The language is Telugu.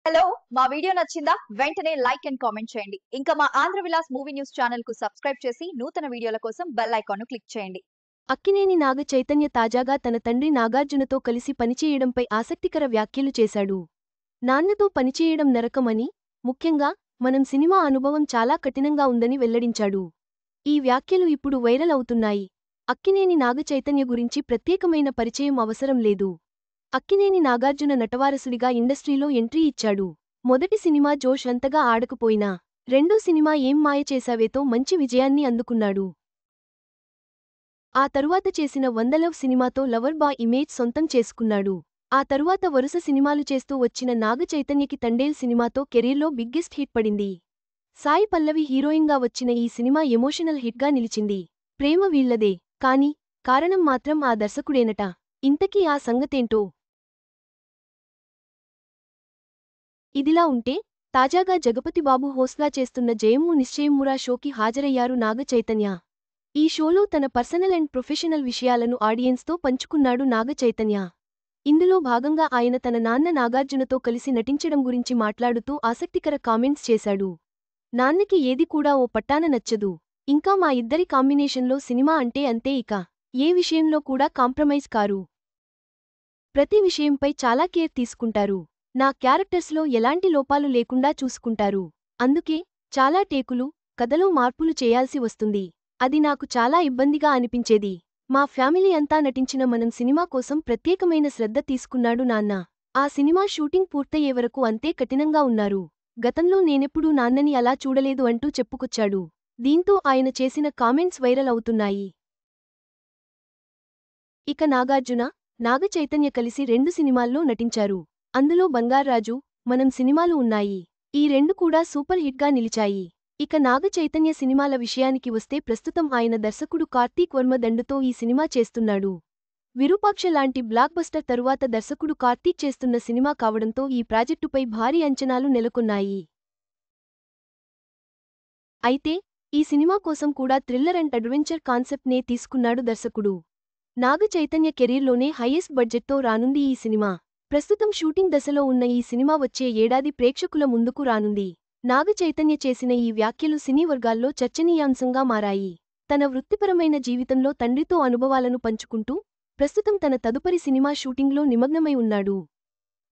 హలో మా వీడియో నచ్చిందా వెంటనే లైక్ అండ్ కామెంట్ చేయండి. ఇంకా మా Andhra Vilas movie news channel కు సబ్స్క్రైబ్ చేసి నూతన వీడియోల కోసం బెల్ ఐకాన్ ను క్లిక్ చేయండి. అక్కినేని నాగ చైతన్య తాజాగా తన తండ్రి నాగార్జునతో కలిసి పనిచేయడంపై ఆసక్తికర వ్యాఖ్యలు చేశాడు. నాన్నతో పనిచేయడం నరకమని, ముఖ్యంగా మనం సినిమా అనుభవం చాలా కఠినంగా ఉందని వెల్లడించాడు. ఈ వ్యాఖ్యలు ఇప్పుడు వైరల్ అవుతున్నాయి. అక్కినేని నాగ చైతన్య గురించి ప్రత్యేకమైన పరిచయం అవసరం లేదు. అక్కినేని నాగార్జున నటవారసుడిగా ఇండస్ట్రీలో ఎంట్రీ ఇచ్చాడు. మొదటి సినిమా జోష్ అంతగా ఆడకపోయినా రెండో సినిమా ఏం మాయ చేశావేతో మంచి విజయాన్ని అందుకున్నాడు. ఆ తరువాత చేసిన వందలవ్ సినిమాతో లవర్ బాయ్ ఇమేజ్ సొంతం చేసుకున్నాడు. ఆ తరువాత వరుస సినిమాలు చేస్తూ వచ్చిన నాగ చైతన్యకి తండేల్ సినిమాతో కెరీర్లో బిగ్గెస్ట్ హిట్ పడింది. సాయి పల్లవి హీరోయిన్గా వచ్చిన ఈ సినిమా ఎమోషనల్ హిట్గా నిలిచింది. ప్రేమ వీళ్లదే, కాని కారణం మాత్రం ఆ దర్శకుడేనట. ఇంతకీ ఆ సంగతేంటో? ఇదిలా ఉంటే, తాజాగా జగపతిబాబు హోస్ట్గా చేస్తున్న జయమ్ము నిశ్చయమ్మురా షోకి హాజరయ్యారు నాగ చైతన్య. ఈ షోలో తన పర్సనల్ అండ్ ప్రొఫెషనల్ విషయాలను ఆడియన్స్తో పంచుకున్నాడు నాగ చైతన్య. ఇందులో భాగంగా ఆయన తన నాన్న నాగార్జునతో కలిసి నటించడం గురించి మాట్లాడుతూ ఆసక్తికర కామెంట్స్ చేశాడు. నాన్నకి ఏది కూడా ఓ పట్టాన నచ్చదు. ఇంకా మా ఇద్దరి కాంబినేషన్లో సినిమా అంటే అంతే, ఇక ఏ విషయంలో కూడా కాంప్రమైజ్ కారు. ప్రతి విషయంపై చాలా కేర్ తీసుకుంటారు. నా క్యారెక్టర్స్లో ఎలాంటి లోపాలు లేకుండా చూసుకుంటారు. అందుకే చాలా టేకులు, కథలో మార్పులు చేయాల్సి వస్తుంది. అది నాకు చాలా ఇబ్బందిగా అనిపించేది. మా ఫ్యామిలీ అంతా నటించిన మనం సినిమా కోసం ప్రత్యేకమైన శ్రద్ధ తీసుకున్నాడు నాన్న. ఆ సినిమా షూటింగ్ పూర్తయ్యే వరకు అంతే కఠినంగా ఉన్నారు. గతంలో నేనెప్పుడూ నాన్నని అలా చూడలేదు అంటూ చెప్పుకొచ్చాడు. దీంతో ఆయన చేసిన కామెంట్స్ వైరల్ అవుతున్నాయి. ఇక నాగార్జున, నాగ చైతన్య కలిసి 2 సినిమాల్లో నటించారు. అందులో బంగార్రాజు, మనం సినిమాలు ఉన్నాయి. ఈ 2 కూడా సూపర్ హిట్గా నిలిచాయి. ఇక నాగ చైతన్య సినిమాల విషయానికి వస్తే ప్రస్తుతం ఆయన దర్శకుడు కార్తీక్ వర్మ దండుతో ఈ సినిమా చేస్తున్నాడు. విరూపాక్ష లాంటి బ్లాక్ బస్టర్ తరువాత దర్శకుడు కార్తీక్ చేస్తున్న సినిమా కావడంతో ఈ ప్రాజెక్టుపై భారీ అంచనాలు నెలకొన్నాయి. అయితే ఈ సినిమా కోసం కూడా థ్రిల్లర్ అండ్ అడ్వెంచర్ కాన్సెప్ట్ నే తీసుకున్నాడు దర్శకుడు. నాగ చైతన్య కెరీర్లోనే హైయెస్ట్ బడ్జెట్తో రానుంది ఈ సినిమా. ప్రస్తుతం షూటింగ్ దశలో ఉన్న ఈ సినిమా వచ్చే ఏడాది ప్రేక్షకుల ముందుకు రానుంది. నాగ చైతన్య చేసిన ఈ వ్యాఖ్యలు సినీ వర్గాల్లో చర్చనీయాంశంగా మారాయి. తన వృత్తిపరమైన జీవితంలో తండ్రితో అనుభవాలను పంచుకుంటూ ప్రస్తుతం తన తదుపరి సినిమా షూటింగ్లో నిమగ్నమై ఉన్నాడు.